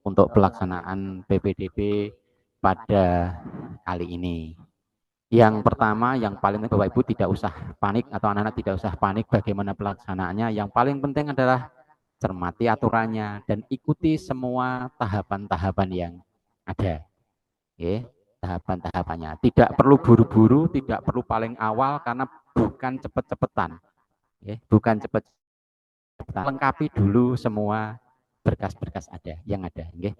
untuk pelaksanaan PPDB pada kali ini. Yang pertama, yang paling penting Bapak Ibu tidak usah panik atau anak-anak tidak usah panik bagaimana pelaksanaannya. Yang paling penting adalah cermati aturannya dan ikuti semua tahapan-tahapan yang ada. Oke, tahapan-tahapannya. Tidak perlu buru-buru, tidak perlu paling awal karena bukan cepet-cepetan. Bukan cepet-cepetan. Lengkapi dulu semua berkas-berkas yang ada. Okay.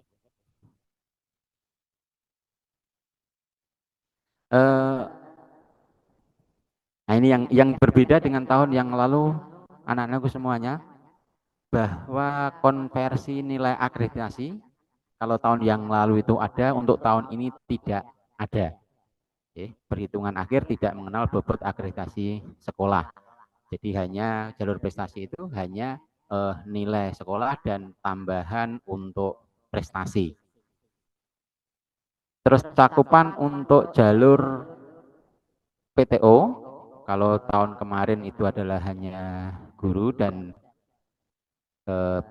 Nah ini yang berbeda dengan tahun yang lalu anak-anakku semuanya, bahwa konversi nilai akreditasi kalau tahun yang lalu itu ada, untuk tahun ini tidak ada. Perhitungan akhir tidak mengenal bobot akreditasi sekolah. Jadi hanya jalur prestasi itu hanya nilai sekolah dan tambahan untuk prestasi. Terus cakupan untuk jalur PTO, kalau tahun kemarin itu adalah hanya guru dan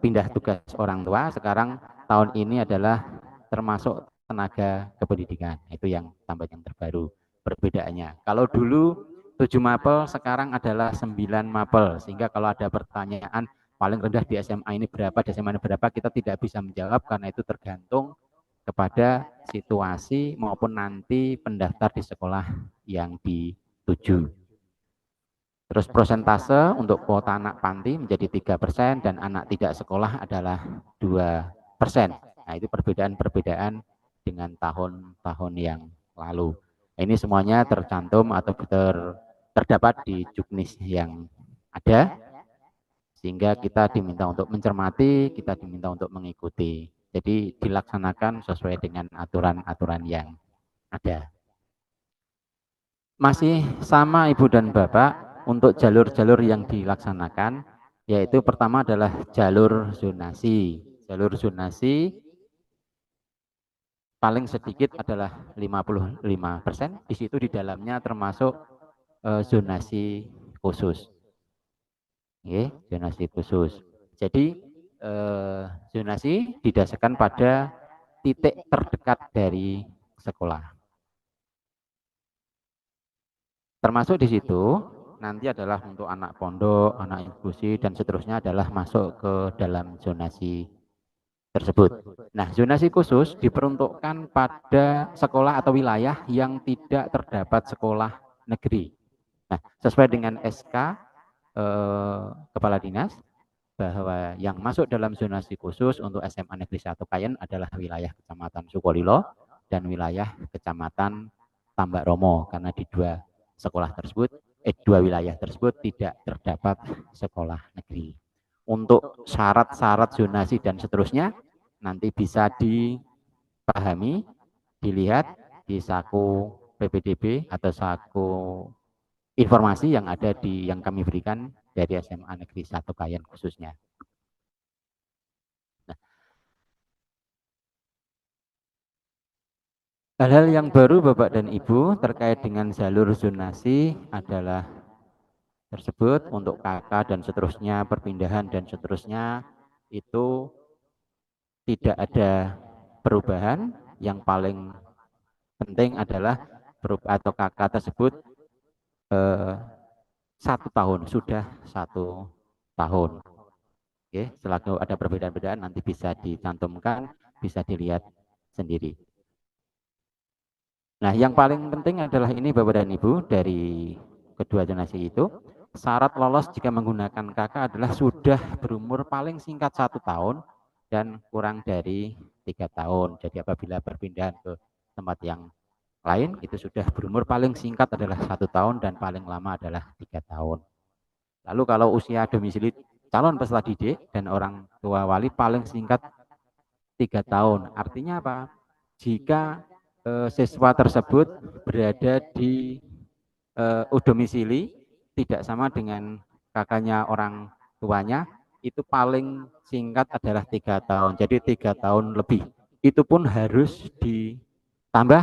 pindah tugas orang tua, sekarang tahun ini adalah termasuk tenaga kependidikan. Itu yang tambah yang terbaru perbedaannya. Kalau dulu 7 mapel, sekarang adalah 9 mapel, sehingga kalau ada pertanyaan paling rendah di SMA ini berapa, di SMA ini berapa, kita tidak bisa menjawab karena itu tergantung kepada situasi maupun nanti pendaftar di sekolah yang dituju. Terus prosentase untuk kuota anak panti menjadi 3% dan anak tidak sekolah adalah 2%. Nah itu perbedaan-perbedaan dengan tahun-tahun yang lalu. Ini semuanya tercantum atau terdapat di juknis yang ada, sehingga kita diminta untuk mencermati, kita diminta untuk mengikuti. Jadi dilaksanakan sesuai dengan aturan-aturan yang ada. Masih sama Ibu dan Bapak untuk jalur-jalur yang dilaksanakan, yaitu pertama adalah jalur zonasi. Jalur zonasi paling sedikit adalah 55%, di situ di dalamnya termasuk zonasi khusus. Zonasi khusus. Jadi zonasi didasarkan pada titik terdekat dari sekolah. Termasuk di situ nanti adalah untuk anak pondok, anak inklusi, dan seterusnya adalah masuk ke dalam zonasi tersebut. Nah, zonasi khusus diperuntukkan pada sekolah atau wilayah yang tidak terdapat sekolah negeri. Nah, sesuai dengan SK Kepala Dinas, bahwa yang masuk dalam zonasi khusus untuk SMA Negeri 1 Kayen adalah wilayah Kecamatan Sukolilo dan wilayah Kecamatan Tambak Romo, karena di dua wilayah tersebut tidak terdapat sekolah negeri. Untuk syarat-syarat zonasi dan seterusnya nanti bisa dipahami, dilihat di saku PPDB atau saku informasi yang ada yang kami berikan dari SMA Negeri 1 Kayen khususnya. Hal-hal yang baru Bapak dan Ibu terkait dengan jalur zonasi adalah tersebut untuk KK dan seterusnya, perpindahan dan seterusnya, itu tidak ada perubahan. Yang paling penting adalah atau KK tersebut 1 tahun, sudah 1 tahun. Oke, setelah ada perbedaan-perbedaan nanti bisa dicantumkan, bisa dilihat sendiri. Nah, yang paling penting adalah ini Bapak dan Ibu, dari kedua zonasi itu, syarat lolos jika menggunakan KK adalah sudah berumur paling singkat 1 tahun dan kurang dari 3 tahun. Jadi apabila perpindahan ke tempat yang lain itu sudah berumur paling singkat adalah 1 tahun dan paling lama adalah 3 tahun. Lalu kalau usia domisili calon peserta didik dan orang tua wali paling singkat 3 tahun. Artinya apa? Jika siswa tersebut berada di domisili tidak sama dengan kakaknya orang tuanya, itu paling singkat adalah 3 tahun. Jadi 3 tahun lebih. Itu pun harus ditambah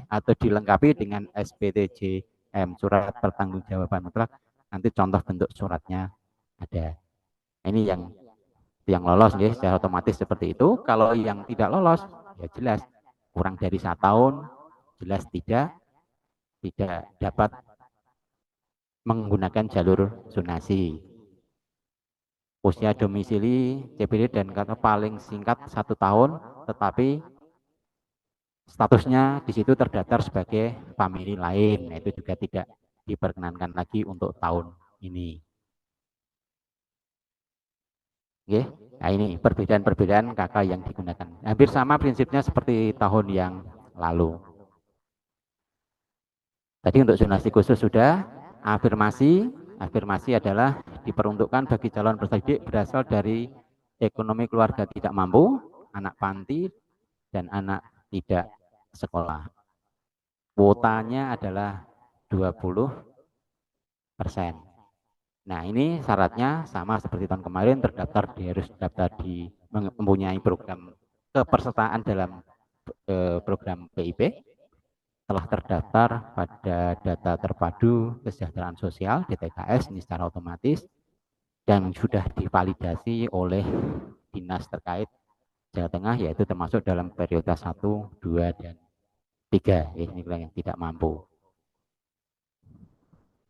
atau dilengkapi dengan SPTJM, surat pertanggungjawaban mutlak. Nanti contoh bentuk suratnya ada. Ini yang yang lolos ya, secara otomatis seperti itu. Kalau yang tidak lolos ya jelas kurang dari 1 tahun, jelas tidak dapat menggunakan jalur zonasi. Usia domisili CPD dan kata paling singkat 1 tahun, tetapi statusnya di situ terdaftar sebagai famili lain. Nah, itu juga tidak diperkenankan lagi untuk tahun ini. Oke, nah ini perbedaan-perbedaan KK yang digunakan. Hampir sama prinsipnya seperti tahun yang lalu. Tadi untuk zonasi khusus sudah, afirmasi adalah diperuntukkan bagi calon peserta didik berasal dari ekonomi keluarga tidak mampu, anak panti, dan anak tidak sekolah. Kuotanya adalah 20%. Nah, ini syaratnya sama seperti tahun kemarin, harus terdaftar di mempunyai program kepesertaan dalam program PIP, telah terdaftar pada data terpadu kesejahteraan sosial DTKS ini secara otomatis dan sudah divalidasi oleh dinas terkait Jawa Tengah, yaitu termasuk dalam prioritas 1, 2, dan 3. Ini yang tidak mampu.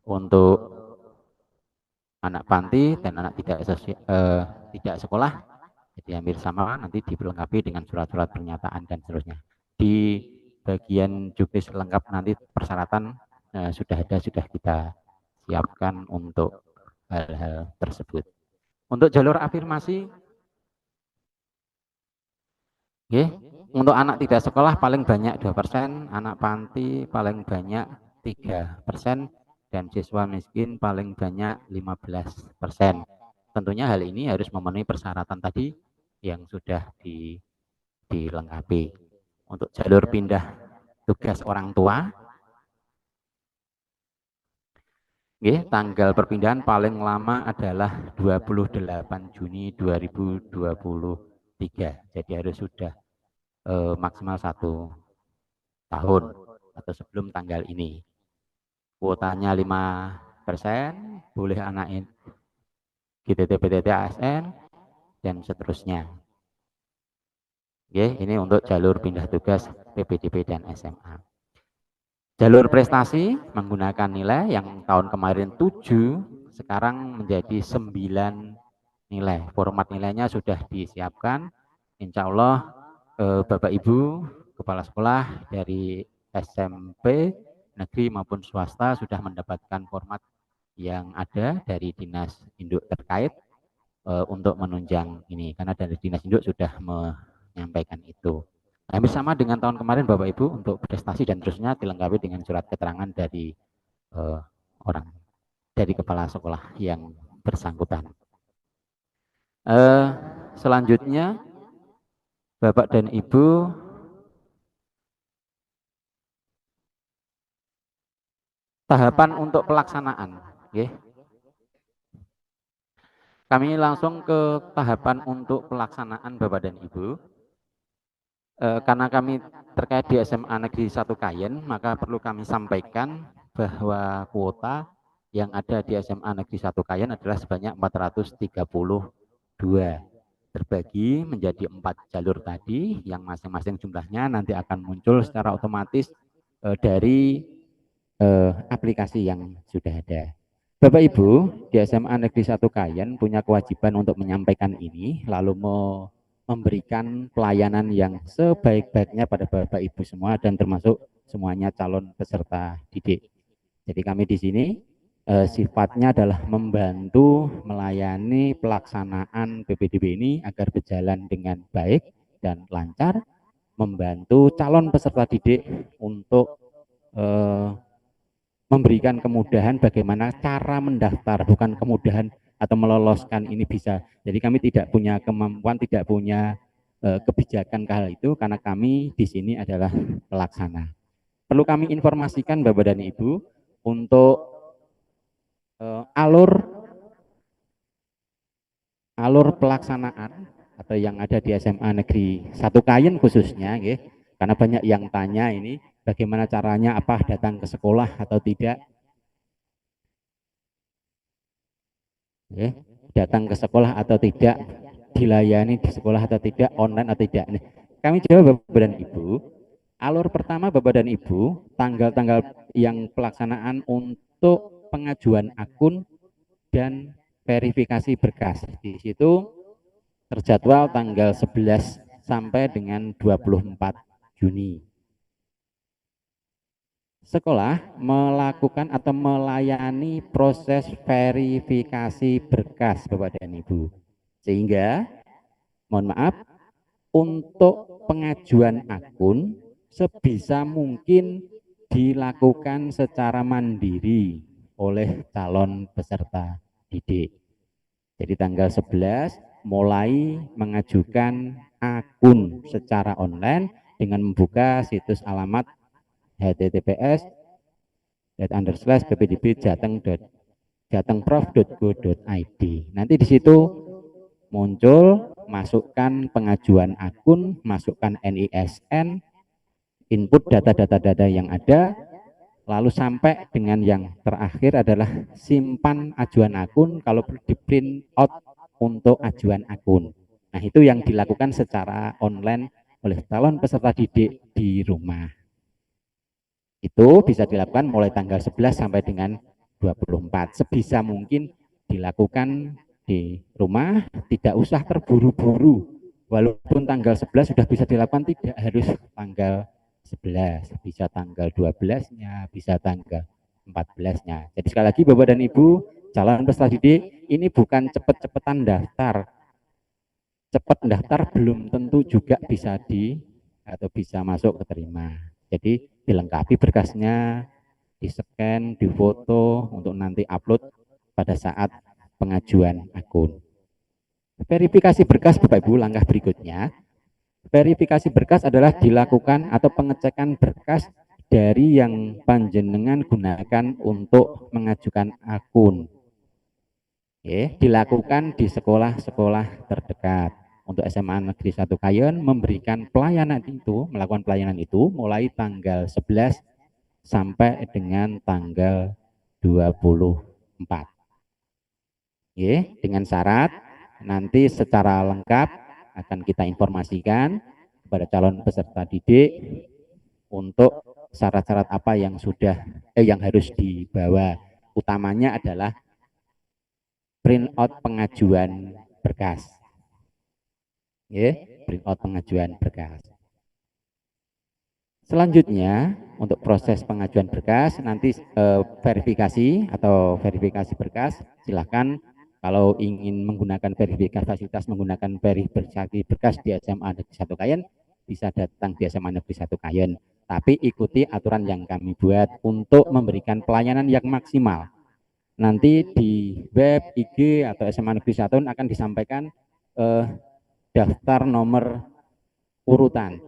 Untuk anak panti dan anak tidak sekolah, jadi hampir sama, nanti dilengkapi dengan surat-surat pernyataan dan seterusnya. Di bagian juknis lengkap nanti persyaratan sudah kita siapkan untuk hal-hal tersebut. Untuk jalur afirmasi, untuk anak tidak sekolah paling banyak 2%, anak panti paling banyak 3%, dan siswa miskin paling banyak 15%. Tentunya hal ini harus memenuhi persyaratan tadi yang sudah dilengkapi. Untuk jalur pindah tugas orang tua, tanggal perpindahan paling lama adalah 28 Juni 2023. Jadi harus sudah maksimal 1 tahun atau sebelum tanggal ini. Kuotanya 5%, boleh anak GTT, PTT, ASN, dan seterusnya. Ini untuk jalur pindah tugas PPDB dan SMA. Jalur prestasi menggunakan nilai yang tahun kemarin 7, sekarang menjadi 9 nilai. Format nilainya sudah disiapkan. Insya Allah Bapak Ibu Kepala Sekolah dari SMP, negeri maupun swasta sudah mendapatkan format yang ada dari Dinas Induk terkait untuk menunjang ini. Karena dari Dinas Induk sudah menyampaikan itu. Hampir sama dengan tahun kemarin Bapak Ibu, untuk prestasi dan terusnya dilengkapi dengan surat keterangan dari dari kepala sekolah yang bersangkutan. Selanjutnya Bapak dan Ibu tahapan untuk pelaksanaan. Kami langsung ke tahapan untuk pelaksanaan Bapak dan Ibu. Karena kami terkait di SMA Negeri 1 Kayen, maka perlu kami sampaikan bahwa kuota yang ada di SMA Negeri 1 Kayen adalah sebanyak 432, terbagi menjadi 4 jalur tadi, yang masing-masing jumlahnya nanti akan muncul secara otomatis dari aplikasi yang sudah ada. Bapak Ibu di SMA Negeri 1 Kayen punya kewajiban untuk menyampaikan ini, lalu memberikan pelayanan yang sebaik-baiknya pada Bapak Ibu semua dan termasuk semuanya calon peserta didik. Jadi kami di sini sifatnya adalah membantu melayani pelaksanaan PPDB ini agar berjalan dengan baik dan lancar, membantu calon peserta didik untuk memberikan kemudahan bagaimana cara mendaftar, bukan kemudahan atau meloloskan ini bisa. Jadi kami tidak punya kemampuan, tidak punya kebijakan ke hal itu, karena kami di sini adalah pelaksana. Perlu kami informasikan Bapak dan Ibu untuk alur pelaksanaan atau yang ada di SMA Negeri 1 Kayen khususnya, karena banyak yang tanya ini bagaimana caranya, apa datang ke sekolah atau tidak. Datang ke sekolah atau tidak. dilayani di sekolah atau tidak, online atau tidak. Nih, kami jawab Bapak dan Ibu, alur pertama Bapak dan Ibu, tanggal-tanggal yang pelaksanaan untuk pengajuan akun dan verifikasi berkas. Di situ terjadwal tanggal 11 sampai dengan 24 Juni. Sekolah melakukan atau melayani proses verifikasi berkas Bapak dan Ibu. Sehingga, mohon maaf, untuk pengajuan akun sebisa mungkin dilakukan secara mandiri oleh calon peserta didik. Jadi tanggal 11 mulai mengajukan akun secara online dengan membuka situs alamat https://ppdb.jateng.jatengprof.go.id. Nanti di situ muncul, masukkan pengajuan akun, masukkan NISN, input data-data yang ada, lalu sampai dengan yang terakhir adalah simpan ajuan akun, kalau perlu di print out untuk ajuan akun. Nah, itu yang dilakukan secara online oleh calon peserta didik di rumah. Itu bisa dilakukan mulai tanggal 11 sampai dengan 24. Sebisa mungkin dilakukan di rumah, tidak usah terburu-buru. Walaupun tanggal 11 sudah bisa dilakukan, tidak harus tanggal 11, bisa tanggal 12-nya, bisa tanggal 14-nya. Jadi sekali lagi Bapak dan Ibu, calon peserta didik, ini bukan cepet-cepetan daftar. Cepat daftar belum tentu juga bisa atau bisa masuk keterima. Jadi dilengkapi berkasnya, di-scan, difoto untuk nanti upload pada saat pengajuan akun. Verifikasi berkas Bapak Ibu, langkah berikutnya. Verifikasi berkas adalah dilakukan atau pengecekan berkas dari yang panjenengan gunakan untuk mengajukan akun. Dilakukan di sekolah-sekolah terdekat. Untuk SMA Negeri 1 Kayen memberikan pelayanan itu, melakukan pelayanan itu mulai tanggal 11 sampai dengan tanggal 24. Dengan syarat nanti secara lengkap akan kita informasikan kepada calon peserta didik untuk syarat-syarat apa yang yang harus dibawa. Utamanya adalah print out pengajuan berkas. Print out pengajuan berkas. Selanjutnya untuk proses pengajuan berkas nanti verifikasi berkas, silakan kalau ingin menggunakan verifikasi fasilitas menggunakan verifikasi berkas di SMA Negeri 1 Kayen bisa datang di SMA Negeri 1 Kayen, tapi ikuti aturan yang kami buat untuk memberikan pelayanan yang maksimal. Nanti di web, IG atau SMA Negeri 1 akan disampaikan daftar nomor urutan.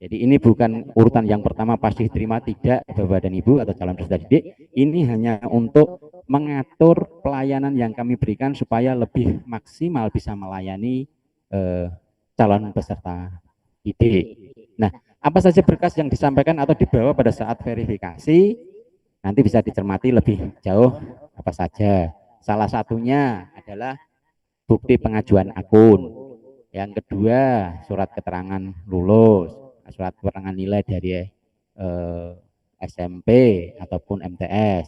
Jadi ini bukan urutan yang pertama pasti diterima, tidak Bapak dan Ibu atau calon peserta didik. Ini hanya untuk mengatur pelayanan yang kami berikan supaya lebih maksimal bisa melayani calon peserta didik. Nah, apa saja berkas yang disampaikan atau dibawa pada saat verifikasi nanti bisa dicermati lebih jauh apa saja. Salah satunya adalah bukti pengajuan akun. Yang kedua, surat keterangan lulus, surat keterangan nilai dari SMP ataupun MTS.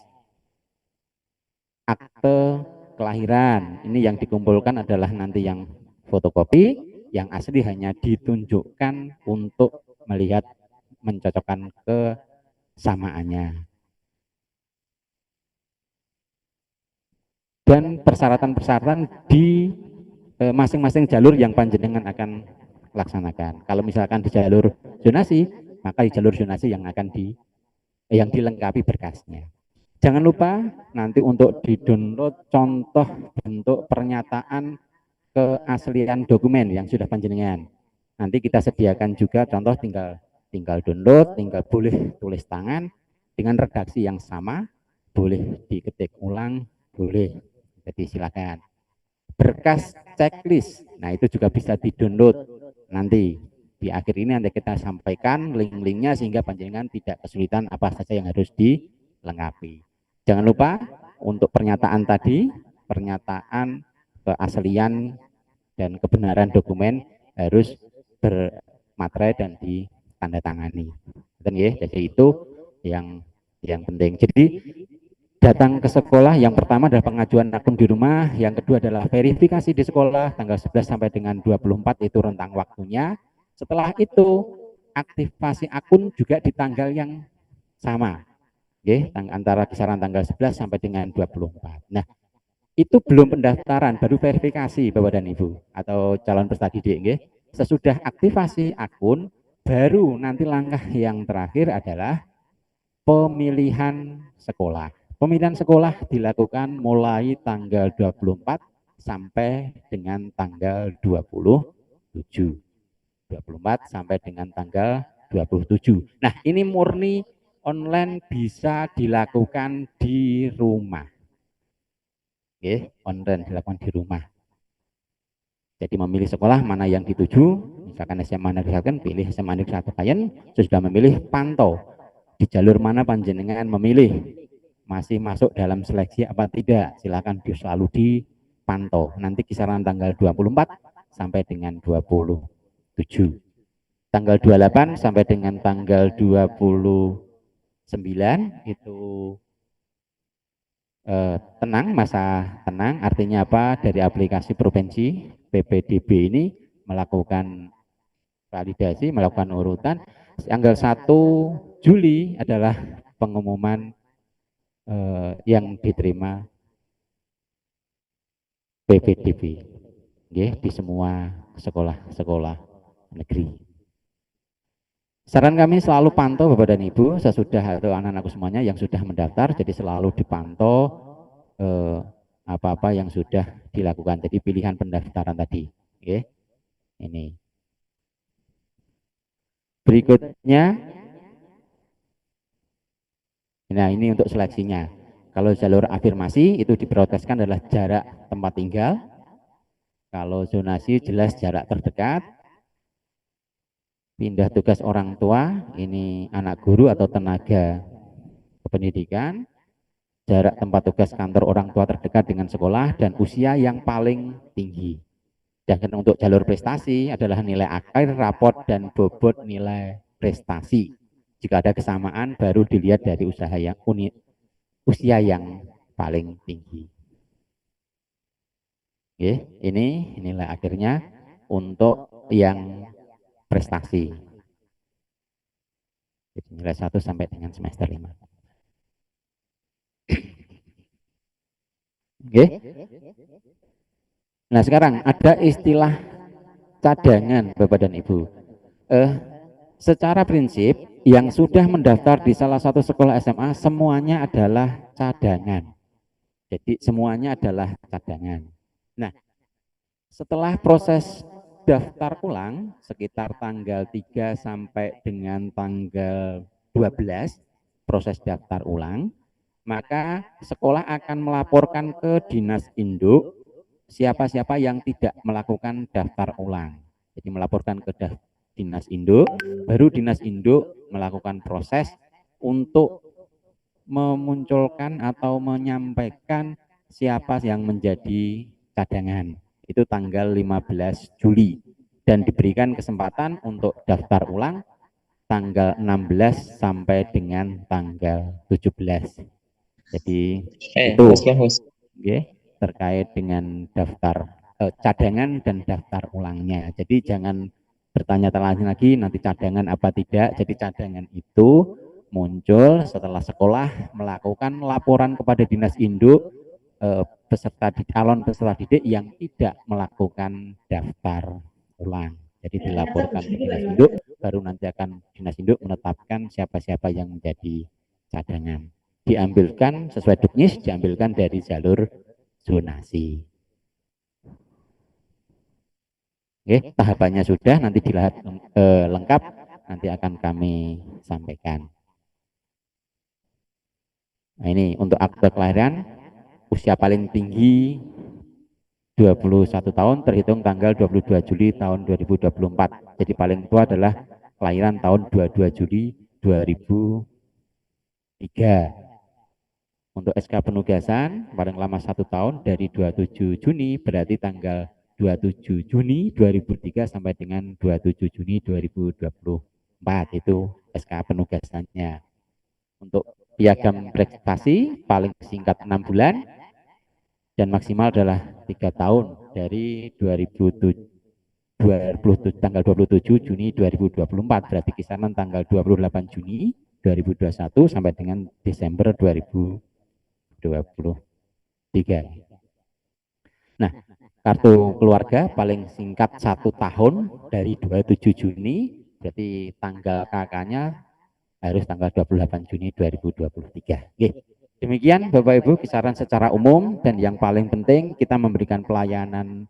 Akte kelahiran, ini yang dikumpulkan adalah nanti yang fotokopi, yang asli hanya ditunjukkan untuk melihat mencocokkan kesamaannya. Dan persyaratan-persyaratan di masing-masing jalur yang panjenengan akan laksanakan. Kalau misalkan di jalur zonasi, maka di jalur zonasi yang akan yang dilengkapi berkasnya. Jangan lupa nanti untuk di-download contoh bentuk pernyataan keaslian dokumen yang sudah panjenengan. Nanti kita sediakan juga contoh, tinggal download, tinggal boleh tulis tangan dengan redaksi yang sama, boleh diketik ulang, boleh. Jadi silakan. Berkas checklist, nah itu juga bisa di-download. Nanti di akhir ini nanti kita sampaikan link-linknya sehingga panjenengan tidak kesulitan apa saja yang harus dilengkapi. Jangan lupa untuk pernyataan tadi, pernyataan keaslian dan kebenaran dokumen harus bermaterai dan ditandatangani. Jadi itu yang penting. Jadi datang ke sekolah, yang pertama adalah pengajuan akun di rumah, yang kedua adalah verifikasi di sekolah tanggal 11 sampai dengan 24 itu rentang waktunya. Setelah itu aktivasi akun juga di tanggal yang sama. Antara kisaran tanggal 11 sampai dengan 24. Nah, itu belum pendaftaran, baru verifikasi Bapak dan Ibu atau calon peserta didik. Sesudah aktivasi akun, baru nanti langkah yang terakhir adalah pemilihan sekolah. Pemilihan sekolah dilakukan mulai tanggal 24 sampai dengan tanggal 27. 24 sampai dengan tanggal 27. Nah, ini murni online, bisa dilakukan di rumah. Online dilakukan di rumah. Jadi memilih sekolah mana yang dituju, misalkan SMA Negeri 1, pilih SMA Negeri 1 Kayen, sudah memilih pantau di jalur mana panjenengan memilih, masih masuk dalam seleksi apa tidak, silakan selalu dipantau. Nanti kisaran tanggal 24 sampai dengan 27. Tanggal 28 sampai dengan tanggal 29 itu tenang, masa tenang. Artinya apa? Dari aplikasi provinsi PPDB ini melakukan validasi, melakukan urutan. Tanggal 1 Juli adalah pengumuman yang diterima PPDB di semua sekolah-sekolah negeri. Saran kami selalu pantau Bapak dan Ibu sesudah atau anak-anakku semuanya yang sudah mendaftar, jadi selalu dipantau apa-apa yang sudah dilakukan. Jadi pilihan pendaftaran tadi. Ini. Berikutnya, nah ini untuk seleksinya. Kalau jalur afirmasi itu diproteskan adalah jarak tempat tinggal. Kalau zonasi jelas jarak terdekat. Pindah tugas orang tua, ini anak guru atau tenaga kependidikan. Jarak tempat tugas kantor orang tua terdekat dengan sekolah dan usia yang paling tinggi. Dan untuk jalur prestasi adalah nilai akhir raport dan bobot nilai prestasi. Jika ada kesamaan baru dilihat dari usia yang paling tinggi. Ini nilai akhirnya untuk yang prestasi. Jadi nilai 1 sampai dengan semester 5. Nah, sekarang ada istilah cadangan Bapak dan Ibu. Secara prinsip yang sudah mendaftar di salah satu sekolah SMA semuanya adalah cadangan. Jadi semuanya adalah cadangan. Nah, setelah proses daftar ulang sekitar tanggal 3 sampai dengan tanggal 12 proses daftar ulang, maka sekolah akan melaporkan ke Dinas Induk siapa-siapa yang tidak melakukan daftar ulang. Jadi melaporkan ke Dinas Induk, baru Dinas Induk melakukan proses untuk memunculkan atau menyampaikan siapa yang menjadi cadangan. Itu tanggal 15 Juli dan diberikan kesempatan untuk daftar ulang tanggal 16 sampai dengan tanggal 17. Jadi itu terkait dengan daftar cadangan dan daftar ulangnya. Jadi jangan bertanya-tanya lagi nanti cadangan apa tidak. Jadi cadangan itu muncul setelah sekolah melakukan laporan kepada Dinas Induk calon peserta didik yang tidak melakukan daftar ulang. Jadi dilaporkan ke Dinas Induk, baru nanti akan Dinas Induk menetapkan siapa-siapa yang menjadi cadangan. Diambilkan sesuai Duknis, diambilkan dari jalur zonasi. Tahapannya sudah, nanti dilihat lengkap, nanti akan kami sampaikan. Nah, ini untuk akte kelahiran, usia paling tinggi 21 tahun terhitung tanggal 22 Juli tahun 2024. Jadi paling tua adalah kelahiran tahun 22 Juli 2003. Untuk SK penugasan paling lama 1 tahun dari 27 Juni berarti tanggal 27 Juni 2003 sampai dengan 27 Juni 2024 itu SK penugasannya. Untuk piagam prestasi paling singkat 6 bulan dan maksimal adalah 3 tahun dari 2007, tanggal 27 Juni 2024, berarti kisaran tanggal 28 Juni 2021 sampai dengan Desember 2023. Nah, kartu keluarga paling singkat 1 tahun dari 27 Juni, berarti tanggal KK-nya harus tanggal 28 Juni 2023. Oke. Demikian Bapak Ibu kisaran secara umum, dan yang paling penting kita memberikan pelayanan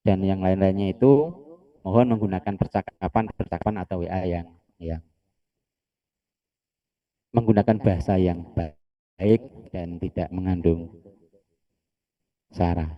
dan yang lain-lainnya itu mohon menggunakan percakapan atau WA yang menggunakan bahasa yang baik dan tidak mengandung sara.